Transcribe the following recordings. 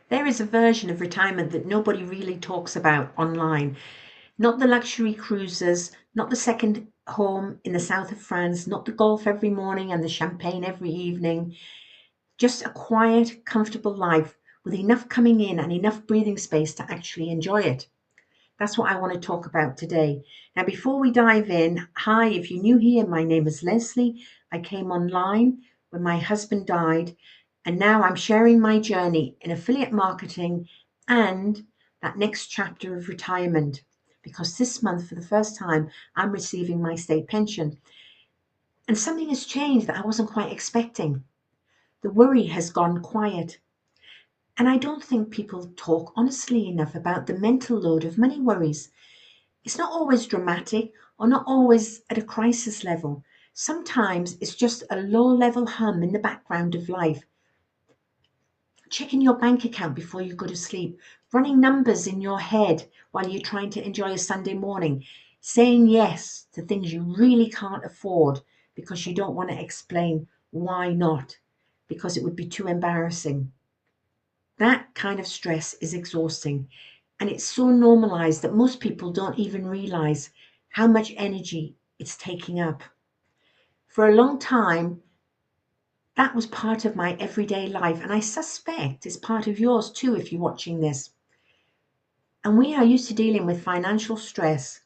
There is a version of retirement that nobody really talks about online. Not the luxury cruises, not the second home in the south of France, not the golf every morning and the champagne every evening. Just a quiet, comfortable life with enough coming in and enough breathing space to actually enjoy it. That's what I want to talk about today. Now, before we dive in, hi, if you're new here, my name is Leslie. I came online when my husband died, and now I'm sharing my journey in affiliate marketing and that next chapter of retirement. Because this month, for the first time, I'm receiving my state pension. And something has changed that I wasn't quite expecting. The worry has gone quiet. And I don't think people talk honestly enough about the mental load of money worries. It's not always dramatic or not always at a crisis level. Sometimes it's just a low level hum in the background of life. Checking your bank account before you go to sleep, running numbers in your head while you're trying to enjoy a Sunday morning, saying yes to things you really can't afford because you don't want to explain why not, because it would be too embarrassing. That kind of stress is exhausting, and it's so normalized that most people don't even realize how much energy it's taking up. For a long time, that was part of my everyday life, and I suspect it's part of yours too if you're watching this. And we are used to dealing with financial stress.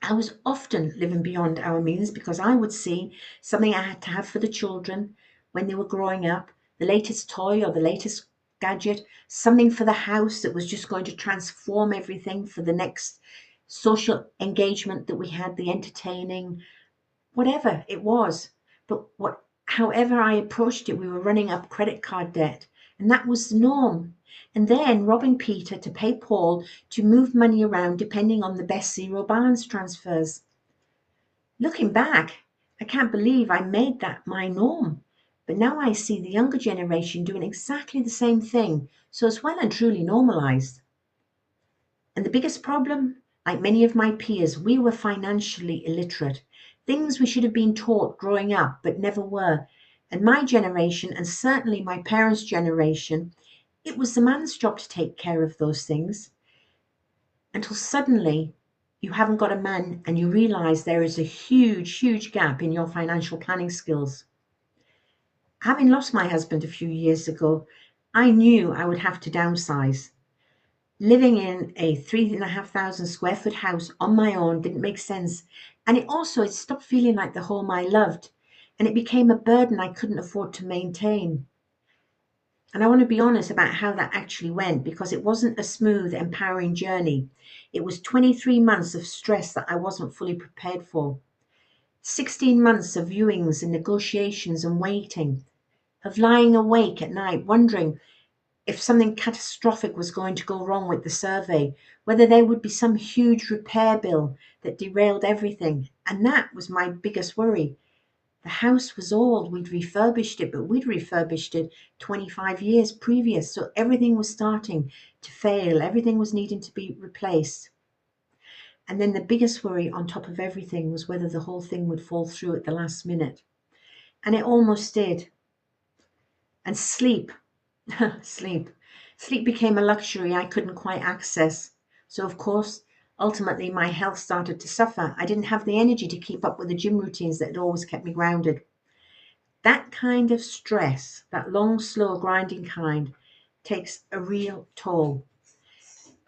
I was often living beyond our means because I would see something I had to have for the children when they were growing up, the latest toy or the latest gadget, something for the house that was just going to transform everything for the next social engagement that we had, the entertaining, whatever it was. But however I approached it, we were running up credit card debt, and that was the norm. And then robbing Peter to pay Paul to move money around depending on the best zero balance transfers. Looking back, I can't believe I made that my norm. But now I see the younger generation doing exactly the same thing, so it's well and truly normalized. And the biggest problem, like many of my peers, we were financially illiterate. Things we should have been taught growing up, but never were. And my generation, and certainly my parents' generation, it was the man's job to take care of those things until suddenly you haven't got a man and you realize there is a huge, huge gap in your financial planning skills. Having lost my husband a few years ago, I knew I would have to downsize. Living in a 3,500 square foot house on my own didn't make sense. And it stopped feeling like the home I loved. And it became a burden I couldn't afford to maintain. And I want to be honest about how that actually went because it wasn't a smooth, empowering journey. It was 23 months of stress that I wasn't fully prepared for. 16 months of viewings and negotiations and waiting, of lying awake at night wondering if something catastrophic was going to go wrong with the survey, whether there would be some huge repair bill that derailed everything. And that was my biggest worry. The house was old, we'd refurbished it, but we'd refurbished it 25 years previous. So everything was starting to fail, everything was needing to be replaced. And then the biggest worry on top of everything was whether the whole thing would fall through at the last minute. And it almost did. And sleep, sleep. Sleep became a luxury I couldn't quite access. So, of course, ultimately my health started to suffer. I didn't have the energy to keep up with the gym routines that had always kept me grounded. That kind of stress, that long, slow, grinding kind, takes a real toll.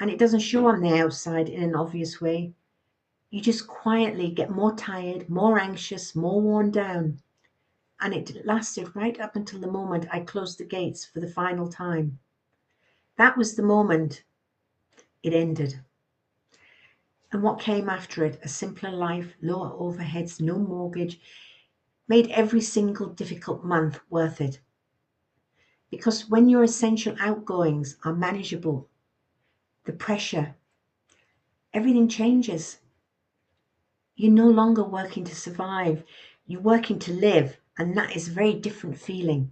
And it doesn't show on the outside in an obvious way. You just quietly get more tired, more anxious, more worn down. And it lasted right up until the moment I closed the gates for the final time. That was the moment it ended. And what came after it, a simpler life, lower overheads, no mortgage, made every single difficult month worth it. Because when your essential outgoings are manageable, the pressure, everything changes. You're no longer working to survive, you're working to live, and that is a very different feeling.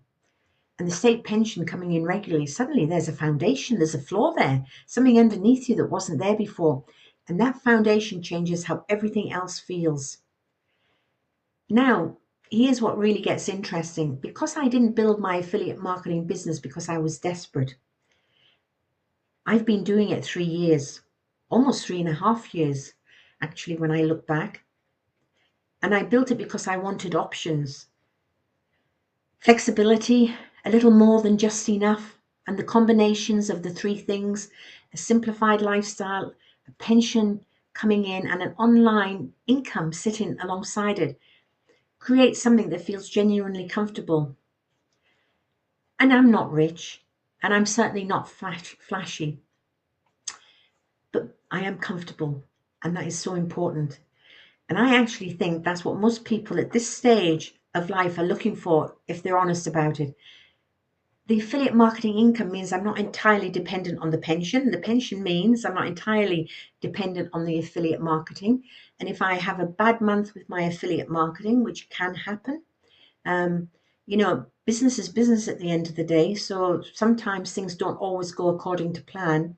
And the state pension coming in regularly, suddenly there's a foundation, there's a floor there, something underneath you that wasn't there before. And that foundation changes how everything else feels. Now, here's what really gets interesting. Because I didn't build my affiliate marketing business because I was desperate, I've been doing it 3 years, almost 3.5 years, actually, when I look back. And I built it because I wanted options, flexibility, a little more than just enough, and the combinations of the three things: a simplified lifestyle, a pension coming in, and an online income sitting alongside it, create something that feels genuinely comfortable. And I'm not rich, and I'm certainly not flashy, but I am comfortable, and that is so important. And I actually think that's what most people at this stage of life are looking for if they're honest about it. The affiliate marketing income means I'm not entirely dependent on the pension. The pension means I'm not entirely dependent on the affiliate marketing. And if I have a bad month with my affiliate marketing, which can happen, business is business at the end of the day. So sometimes things don't always go according to plan.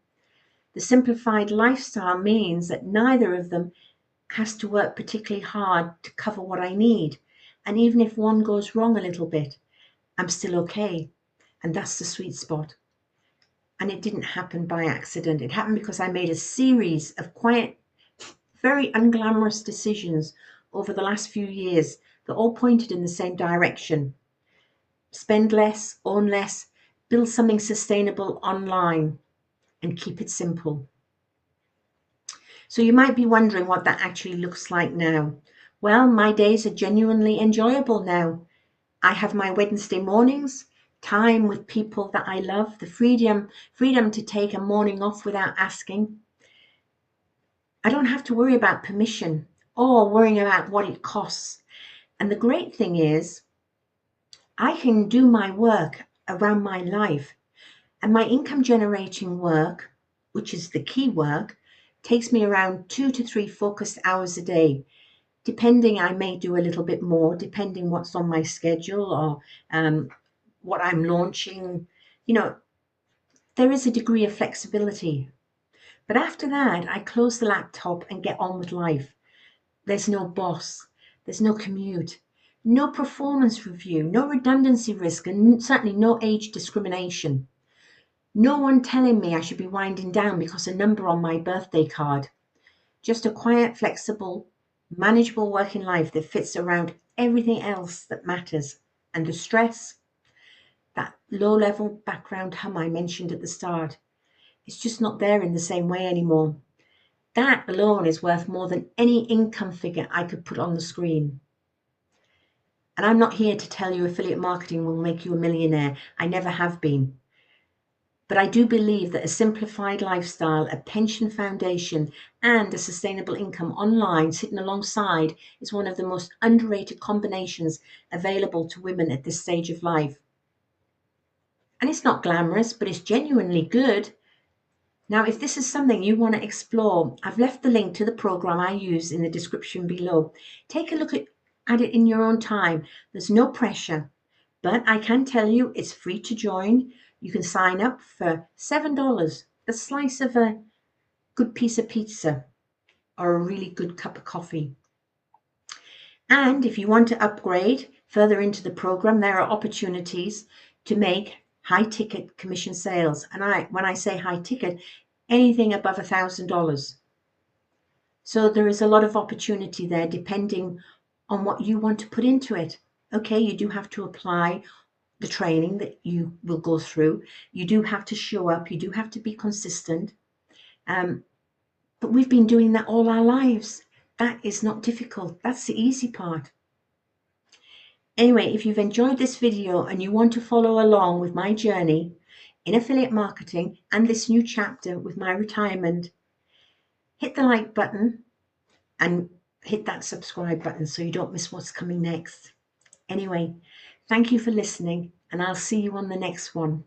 The simplified lifestyle means that neither of them has to work particularly hard to cover what I need. And even if one goes wrong a little bit, I'm still okay. And that's the sweet spot. And it didn't happen by accident. It happened because I made a series of quiet, very unglamorous decisions over the last few years that all pointed in the same direction. Spend less, own less, build something sustainable online, and keep it simple. So you might be wondering what that actually looks like now. Well, my days are genuinely enjoyable now. I have my Wednesday mornings, time with people that I love, the freedom to take a morning off without asking. I don't have to worry about permission or worrying about what it costs. And the great thing is, I can do my work around my life, and my income generating work, which is the key work, takes me around 2 to 3 focused hours a day. Depending, I may do a little bit more, depending what's on my schedule or what I'm launching. There is a degree of flexibility. But after that, I close the laptop and get on with life. There's no boss, there's no commute, no performance review, no redundancy risk, and certainly no age discrimination. No one telling me I should be winding down because a number on my birthday card. Just a quiet, flexible, manageable working life that fits around everything else that matters. And the stress, that low-level background hum I mentioned at the start, it's just not there in the same way anymore. That alone is worth more than any income figure I could put on the screen. And I'm not here to tell you affiliate marketing will make you a millionaire. I never have been. But I do believe that a simplified lifestyle, a pension foundation, and a sustainable income online sitting alongside is one of the most underrated combinations available to women at this stage of life. And it's not glamorous, but it's genuinely good. Now, if this is something you want to explore, I've left the link to the program I use in the description below. Take a look at it in your own time. There's no pressure, but I can tell you it's free to join. You can sign up for $7, the slice of a good piece of pizza or a really good cup of coffee. And if you want to upgrade further into the program, there are opportunities to make high ticket commission sales. And when I say high ticket, anything above $1,000. So there is a lot of opportunity there depending on what you want to put into it. Okay, you do have to apply the training that you will go through. You do have to show up. You do have to be consistent. But we've been doing that all our lives. That is not difficult. That's the easy part. Anyway, if you've enjoyed this video and you want to follow along with my journey in affiliate marketing and this new chapter with my retirement, hit the like button and hit that subscribe button so you don't miss what's coming next. Anyway, thank you for listening, and I'll see you on the next one.